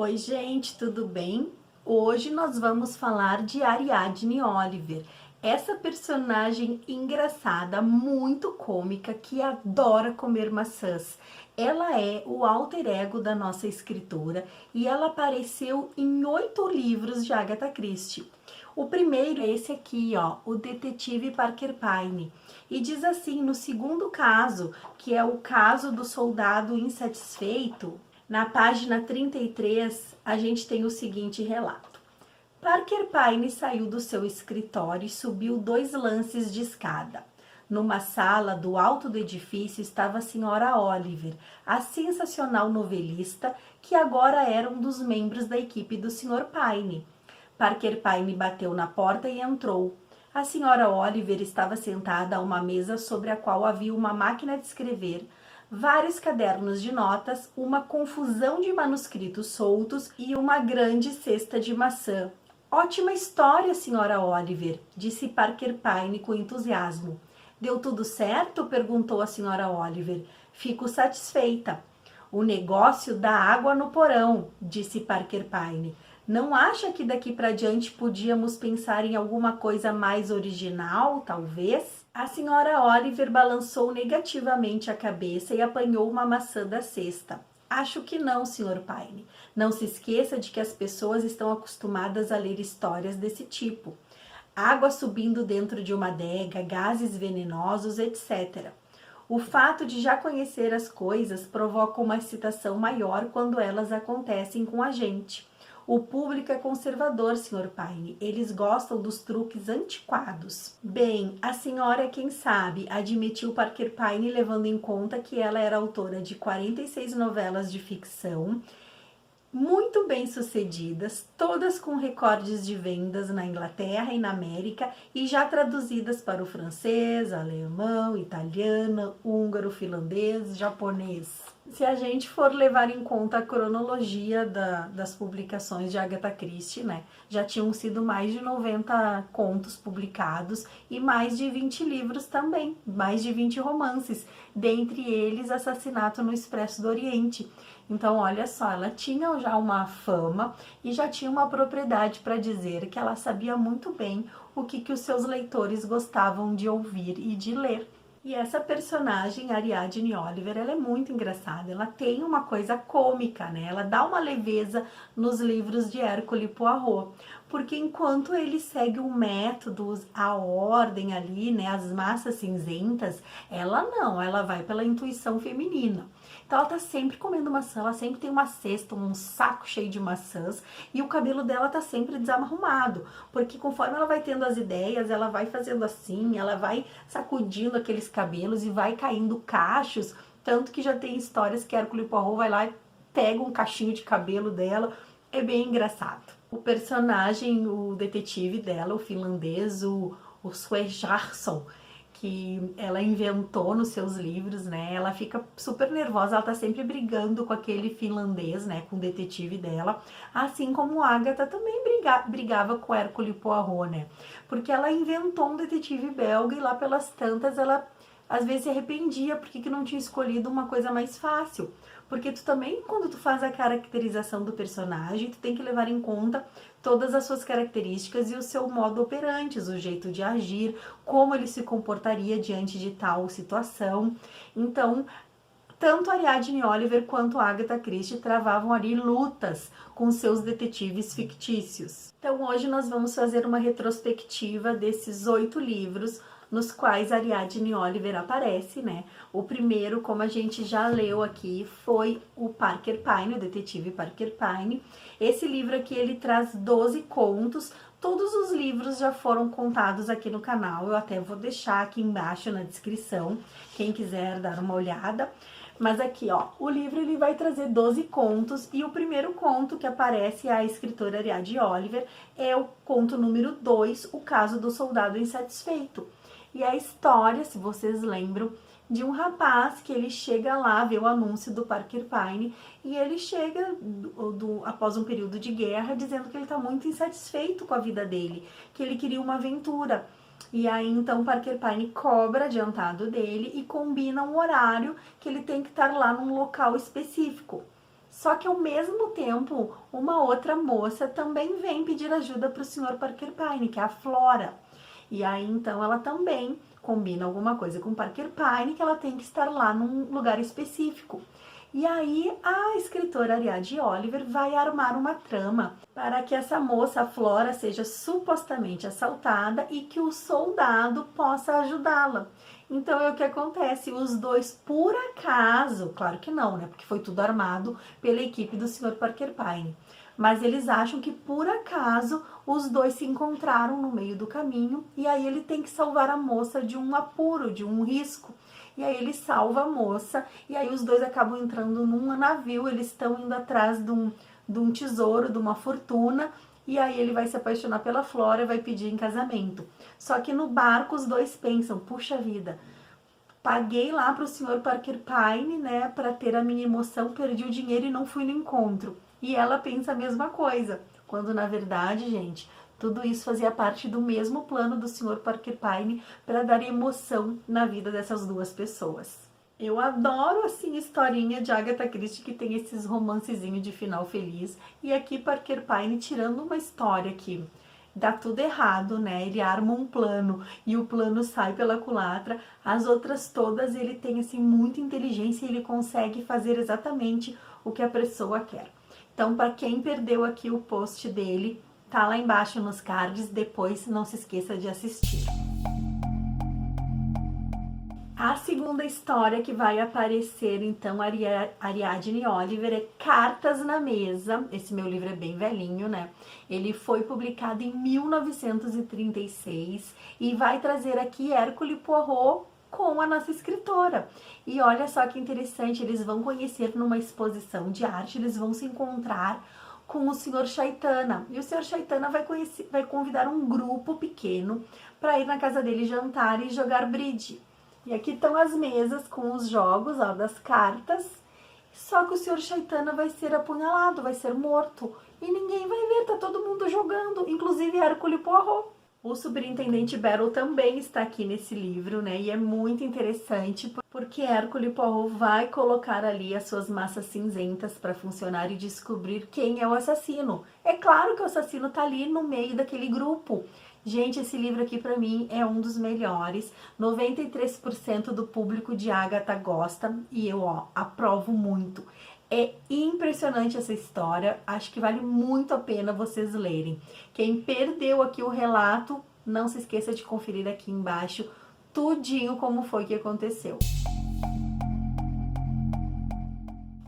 Oi, gente, tudo bem? Hoje nós vamos falar de Ariadne Oliver, essa personagem engraçada, muito cômica, que adora comer maçãs. Ela é o alter ego da nossa escritora e ela apareceu em 8 livros de Agatha Christie. O primeiro é esse aqui, ó, O Detetive Parker Pyne. E diz assim, no segundo caso, que é o caso do soldado insatisfeito, na página 33, a gente tem o seguinte relato. Parker Pyne saiu do seu escritório e subiu 2 lances de escada. Numa sala do alto do edifício estava a senhora Oliver, a sensacional novelista que agora era um dos membros da equipe do Sr. Pyne. Parker Pyne bateu na porta e entrou. A senhora Oliver estava sentada a uma mesa sobre a qual havia uma máquina de escrever, vários cadernos de notas, uma confusão de manuscritos soltos e uma grande cesta de maçã. Ótima história, senhora Oliver, disse Parker Pyne com entusiasmo. Deu tudo certo? Perguntou a senhora Oliver. Fico satisfeita. O negócio dá água no porão, disse Parker Pyne. Não acha que daqui para diante podíamos pensar em alguma coisa mais original, talvez? A senhora Oliver balançou negativamente a cabeça e apanhou uma maçã da cesta. Acho que não, Sr. Pyne. Não se esqueça de que as pessoas estão acostumadas a ler histórias desse tipo. Água subindo dentro de uma adega, gases venenosos, etc. O fato de já conhecer as coisas provoca uma excitação maior quando elas acontecem com a gente. O público é conservador, Sr. Pyne. Eles gostam dos truques antiquados. Bem, a senhora, quem sabe, admitiu Parker Pyne, levando em conta que ela era autora de 46 novelas de ficção, muito bem sucedidas, todas com recordes de vendas na Inglaterra e na América e já traduzidas para o francês, alemão, italiano, húngaro, finlandês, japonês. Se a gente for levar em conta a cronologia das publicações de Agatha Christie, né, já tinham sido mais de 90 contos publicados e mais de 20 livros também, mais de 20 romances, dentre eles Assassinato no Expresso do Oriente. Então, olha só, ela tinha já uma fama e já tinha uma propriedade para dizer que ela sabia muito bem o que os seus leitores gostavam de ouvir e de ler. E essa personagem, Ariadne Oliver, ela é muito engraçada, ela tem uma coisa cômica, né? Ela dá uma leveza nos livros de Hercule Poirot, porque enquanto ele segue o método, a ordem ali, né, as massas cinzentas, ela não, ela vai pela intuição feminina. Então ela tá sempre comendo maçã, ela sempre tem uma cesta, um saco cheio de maçãs e o cabelo dela tá sempre desarrumado, porque conforme ela vai tendo as ideias, ela vai fazendo assim, ela vai sacudindo aqueles cabelos e vai caindo cachos, tanto que já tem histórias que Hercule Poirot vai lá e pega um cachinho de cabelo dela, é bem engraçado. O personagem, o detetive dela, o finlandês, o Sverjarsson, que ela inventou nos seus livros, né? Ela fica super nervosa, ela tá sempre brigando com aquele finlandês, né? Com o detetive dela, assim como Agatha também brigava com Hercule Poirot, né? Porque ela inventou um detetive belga e lá pelas tantas ela às vezes se arrependia porque que não tinha escolhido uma coisa mais fácil. Porque tu também, quando tu faz a caracterização do personagem, tu tem que levar em conta todas as suas características e o seu modo operante, o jeito de agir, como ele se comportaria diante de tal situação. Então, tanto Ariadne Oliver quanto Agatha Christie travavam ali lutas com seus detetives fictícios. Então, hoje nós vamos fazer uma retrospectiva desses 8 livros nos quais Ariadne Oliver aparece, né? O primeiro, como a gente já leu aqui, foi o Parker Pyne, o detetive Parker Pyne. Esse livro aqui, ele traz 12 contos. Todos os livros já foram contados aqui no canal, eu até vou deixar aqui embaixo na descrição, quem quiser dar uma olhada. Mas aqui, ó, o livro ele vai trazer 12 contos e o primeiro conto que aparece a escritora Ariadne Oliver é o conto número 2, O Caso do Soldado Insatisfeito. E a história, se vocês lembram, de um rapaz que ele chega lá, vê o anúncio do Parker Pyne e ele chega após um período de guerra dizendo que ele está muito insatisfeito com a vida dele, que ele queria uma aventura. E aí então Parker Pyne cobra adiantado dele e combina um horário que ele tem que estar lá num local específico. Só que ao mesmo tempo, uma outra moça também vem pedir ajuda para o Sr. Parker Pyne, que é a Flora. E aí então ela também combina alguma coisa com o Parker Pyne, que ela tem que estar lá num lugar específico. E aí a escritora Ariadne Oliver vai armar uma trama para que essa moça, a Flora, seja supostamente assaltada e que o soldado possa ajudá-la. Então é o que acontece, os dois, por acaso, claro que não, né? Porque foi tudo armado pela equipe do Sr. Parker Pyne. Mas eles acham que por acaso os dois se encontraram no meio do caminho e aí ele tem que salvar a moça de um apuro, de um risco. E aí ele salva a moça e aí os dois acabam entrando num navio, eles estão indo atrás de um tesouro, de uma fortuna, e aí ele vai se apaixonar pela Flora e vai pedir em casamento. Só que no barco os dois pensam, puxa vida, paguei lá para o Sr. Parker Pyne, né, para ter a minha emoção, perdi o dinheiro e não fui no encontro. E ela pensa a mesma coisa, quando na verdade, gente, tudo isso fazia parte do mesmo plano do Sr. Parker Pyne para dar emoção na vida dessas duas pessoas. Eu adoro, assim, historinha de Agatha Christie que tem esses romancezinhos de final feliz. E aqui Parker Pyne tirando uma história que dá tudo errado, né? Ele arma um plano e o plano sai pela culatra. As outras todas ele tem, assim, muita inteligência e ele consegue fazer exatamente o que a pessoa quer. Então, para quem perdeu aqui o post dele, tá lá embaixo nos cards, depois não se esqueça de assistir. A segunda história que vai aparecer, então, Ariadne Oliver, é Cartas na Mesa. Esse meu livro é bem velhinho, né? Ele foi publicado em 1936 e vai trazer aqui Hercule Poirot com a nossa escritora. E olha só que interessante, eles vão conhecer numa exposição de arte, eles vão se encontrar com o Sr. Chaitana. E o Sr. Chaitana vai convidar um grupo pequeno para ir na casa dele jantar e jogar bridge. E aqui estão as mesas com os jogos, ó, das cartas. Só que o Sr. Chaitana vai ser apunhalado, vai ser morto. E ninguém vai ver, tá todo mundo jogando, inclusive Hercule Poirot. O superintendente Battle também está aqui nesse livro, né? E é muito interessante porque Hercule Poirot vai colocar ali as suas massas cinzentas para funcionar e descobrir quem é o assassino. É claro que o assassino tá ali no meio daquele grupo. Gente, esse livro aqui para mim é um dos melhores. 93% do público de Agatha gosta e eu, ó, aprovo muito. É impressionante essa história, acho que vale muito a pena vocês lerem. Quem perdeu aqui o relato, não se esqueça de conferir aqui embaixo tudinho como foi que aconteceu.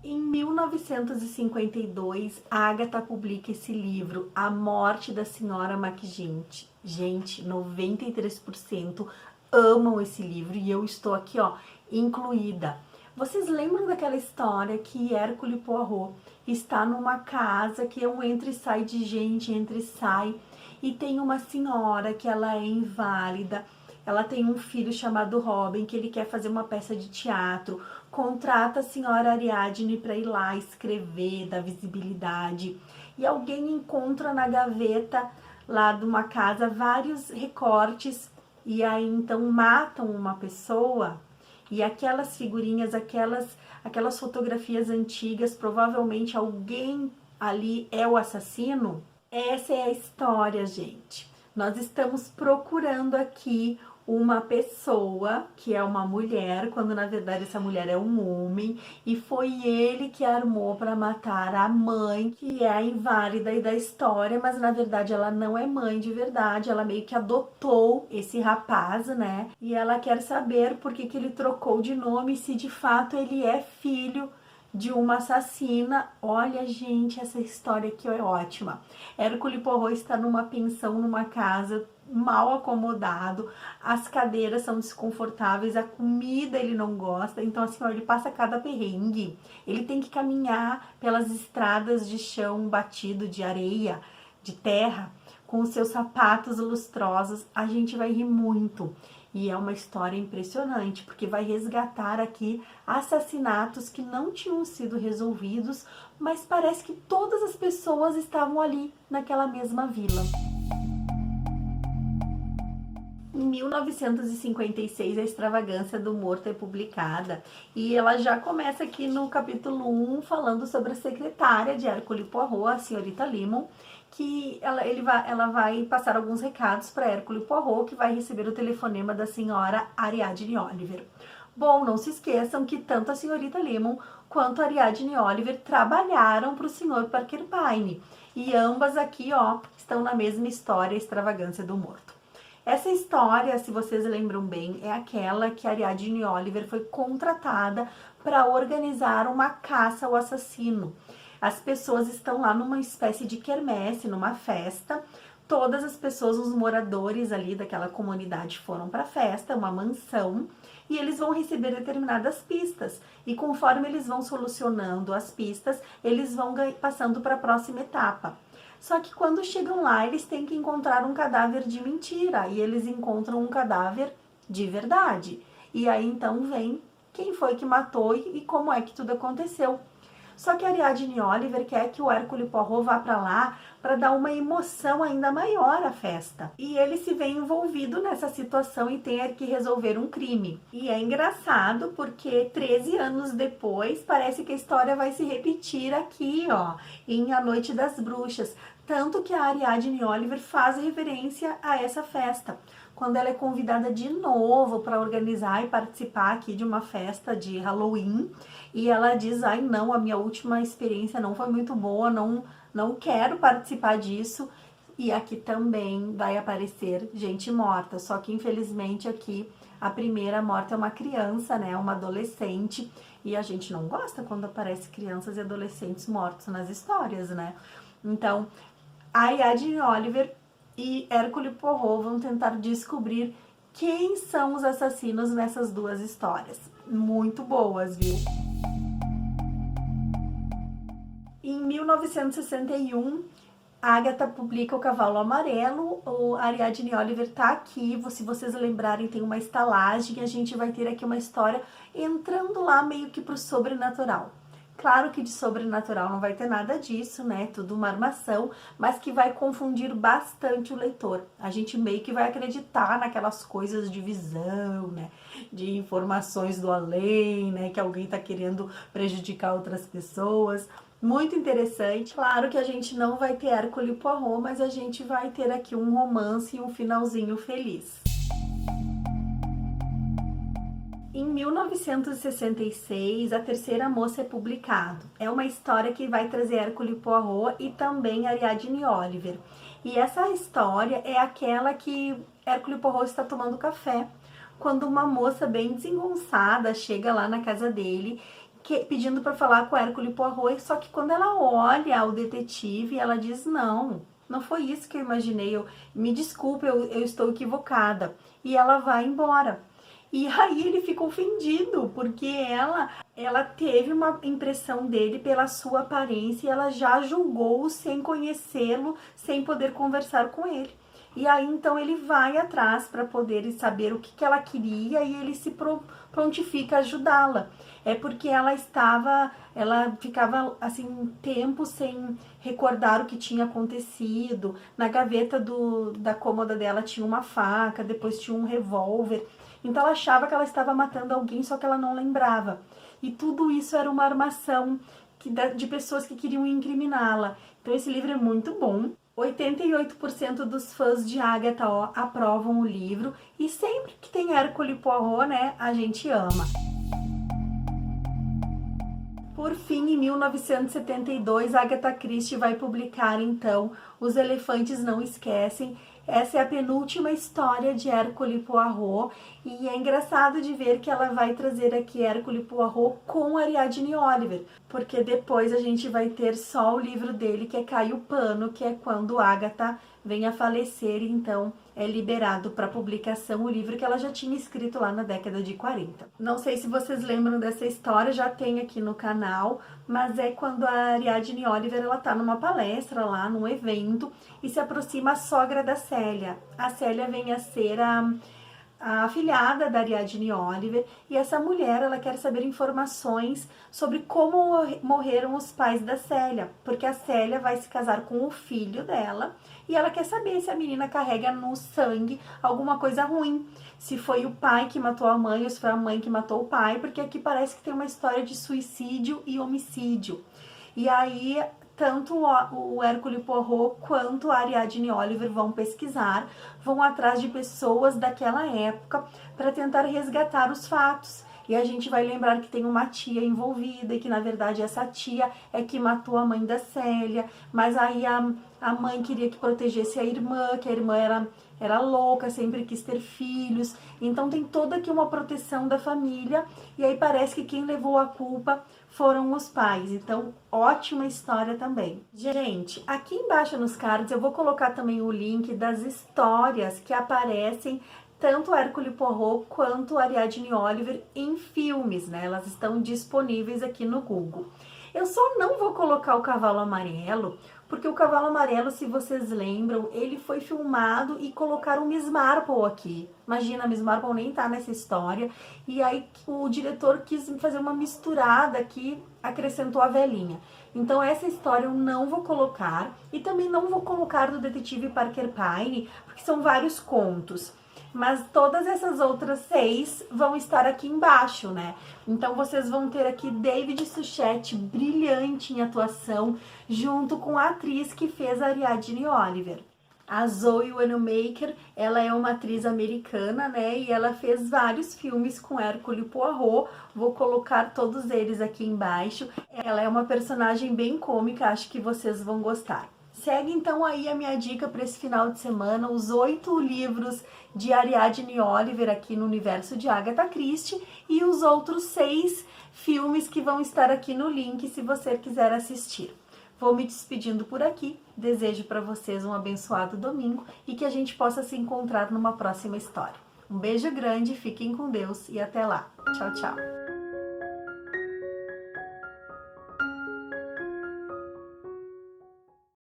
Em 1952, Agatha publica esse livro, A Morte da Senhora MacGinty. Gente, 93% amam esse livro e eu estou aqui, ó, incluída. Vocês lembram daquela história que Hercule Poirot está numa casa que é um entra e sai de gente, entra e sai, e tem uma senhora que ela é inválida, ela tem um filho chamado Robin, que ele quer fazer uma peça de teatro, contrata a senhora Ariadne para ir lá escrever, dar visibilidade, e alguém encontra na gaveta lá de uma casa vários recortes, e aí então matam uma pessoa. E aquelas figurinhas, aquelas fotografias antigas, provavelmente alguém ali é o assassino. Essa é a história, gente. Nós estamos procurando aqui uma pessoa que é uma mulher, quando na verdade essa mulher é um homem, e foi ele que armou para matar a mãe, que é a inválida e da história, mas na verdade ela não é mãe de verdade, ela meio que adotou esse rapaz, né? E ela quer saber por que ele trocou de nome, se de fato ele é filho de uma assassina. Olha, gente, essa história aqui é ótima. Hercule Poirot está numa pensão, numa casa, mal acomodado, as cadeiras são desconfortáveis, a comida ele não gosta, então assim, ó, ele passa cada perrengue, ele tem que caminhar pelas estradas de chão batido de areia, de terra, com os seus sapatos lustrosos. A gente vai rir muito. E é uma história impressionante, porque vai resgatar aqui assassinatos que não tinham sido resolvidos, mas parece que todas as pessoas estavam ali naquela mesma vila. Em Em 1956, A Extravagância do Morto é publicada e ela já começa aqui no capítulo 1 falando sobre a secretária de Hercule Poirot, a senhorita Limon, que ela vai passar alguns recados para Hercule Poirot, que vai receber o telefonema da senhora Ariadne Oliver. Bom, não se esqueçam que tanto a senhorita Limon quanto a Ariadne Oliver trabalharam para o senhor Parker-Pyne. E ambas aqui, ó, estão na mesma história, A Extravagância do Morto. Essa história, se vocês lembram bem, é aquela que a Ariadne Oliver foi contratada para organizar uma caça ao assassino. As pessoas estão lá numa espécie de quermesse, numa festa. Todas as pessoas, os moradores ali daquela comunidade foram para a festa, uma mansão, e eles vão receber determinadas pistas. E conforme eles vão solucionando as pistas, eles vão passando para a próxima etapa. Só que quando chegam lá, eles têm que encontrar um cadáver de mentira, e eles encontram um cadáver de verdade. E aí então vem quem foi que matou e como é que tudo aconteceu. Só que a Ariadne Oliver quer que o Hercule Poirot vá para lá para dar uma emoção ainda maior à festa. E ele se vê envolvido nessa situação e tem que resolver um crime. E é engraçado porque 13 anos depois parece que a história vai se repetir aqui, ó, em A Noite das Bruxas. Tanto que a Ariadne Oliver faz referência a essa festa, quando ela é convidada de novo para organizar e participar aqui de uma festa de Halloween. E ela diz, ai não, a minha última experiência não foi muito boa, não quero participar disso. E aqui também vai aparecer gente morta, só que infelizmente aqui a primeira morta é uma criança, né, uma adolescente. E a gente não gosta quando aparece crianças e adolescentes mortos nas histórias, né? Então, a Ariadne Oliver e Hercule Poirot vão tentar descobrir quem são os assassinos nessas duas histórias. Muito boas, viu? Em 1961, Agatha publica O Cavalo Amarelo. O Ariadne Oliver tá aqui. Se vocês lembrarem, tem uma estalagem. A gente vai ter aqui uma história entrando lá meio que pro sobrenatural. Claro que de sobrenatural não vai ter nada disso, né? Tudo uma armação, mas que vai confundir bastante o leitor. A gente meio que vai acreditar naquelas coisas de visão, né? De informações do além, né? Que alguém tá querendo prejudicar outras pessoas. Muito interessante. Claro que a gente não vai ter Hercule Poirot, mas a gente vai ter aqui um romance e um finalzinho feliz. Em 1966, A Terceira Moça é publicado. É uma história que vai trazer Hercule Poirot e também Ariadne Oliver. E essa história é aquela que Hercule Poirot está tomando café, quando uma moça bem desengonçada chega lá na casa dele, pedindo para falar com Hercule Poirot, só que quando ela olha o detetive, ela diz, não foi isso que eu imaginei, me desculpe, eu estou equivocada. E ela vai embora. E aí ele fica ofendido, porque ela teve uma impressão dele pela sua aparência e ela já julgou-o sem conhecê-lo, sem poder conversar com ele. E aí então ele vai atrás para poder saber o que ela queria e ele se prontifica a ajudá-la. É porque ela ficava assim tempo sem recordar o que tinha acontecido. Na gaveta da cômoda dela tinha uma faca, depois tinha um revólver. Então ela achava que ela estava matando alguém, só que ela não lembrava. E tudo isso era uma armação de pessoas que queriam incriminá-la. Então esse livro é muito bom. 88% dos fãs de Agatha aprovam o livro. E sempre que tem Hercule Poirot, né, a gente ama. Por fim, em 1972, Agatha Christie vai publicar, então, Os Elefantes Não Esquecem. Essa é a penúltima história de Hercule Poirot e é engraçado de ver que ela vai trazer aqui Hercule Poirot com Ariadne Oliver, porque depois a gente vai ter só o livro dele, que é Cai o Pano, que é quando Agatha vem a falecer, então é liberado para publicação o livro que ela já tinha escrito lá na década de 40. Não sei se vocês lembram dessa história, já tem aqui no canal, mas é quando a Ariadne Oliver ela tá numa palestra lá, num evento, e se aproxima a sogra da Célia. A Célia vem a ser a afilhada da Ariadne Oliver, e essa mulher, ela quer saber informações sobre como morreram os pais da Célia, porque a Célia vai se casar com o filho dela, e ela quer saber se a menina carrega no sangue alguma coisa ruim, se foi o pai que matou a mãe ou se foi a mãe que matou o pai, porque aqui parece que tem uma história de suicídio e homicídio. E aí, tanto o Hercule Poirot quanto a Ariadne Oliver vão pesquisar, vão atrás de pessoas daquela época para tentar resgatar os fatos. E a gente vai lembrar que tem uma tia envolvida e que, na verdade, essa tia é que matou a mãe da Célia, mas aí a mãe queria que protegesse a irmã, que a irmã era louca, sempre quis ter filhos. Então tem toda aqui uma proteção da família, e aí parece que quem levou a culpa foram os pais. Então, ótima história também. Gente, aqui embaixo nos cards eu vou colocar também o link das histórias que aparecem tanto Hercule Poirot quanto Ariadne Oliver em filmes, né? Elas estão disponíveis aqui no Google. Eu só não vou colocar o Cavalo Amarelo, porque o Cavalo Amarelo, se vocês lembram, ele foi filmado e colocaram Miss Marple aqui. Imagina, a Miss Marple nem tá nessa história. E aí o diretor quis fazer uma misturada aqui, acrescentou a velhinha. Então essa história eu não vou colocar, e também não vou colocar do Detetive Parker Pyne, porque são vários contos. Mas todas essas outras 6 vão estar aqui embaixo, né? Então vocês vão ter aqui David Suchet, brilhante em atuação, junto com a atriz que fez a Ariadne Oliver. A Zoe Wanamaker, ela é uma atriz americana, né? E ela fez vários filmes com Hercule Poirot. Vou colocar todos eles aqui embaixo. Ela é uma personagem bem cômica, acho que vocês vão gostar. Segue então aí a minha dica para esse final de semana, os 8 livros de Ariadne Oliver aqui no universo de Agatha Christie e os outros 6 filmes que vão estar aqui no link se você quiser assistir. Vou me despedindo por aqui, desejo para vocês um abençoado domingo e que a gente possa se encontrar numa próxima história. Um beijo grande, fiquem com Deus e até lá. Tchau, tchau.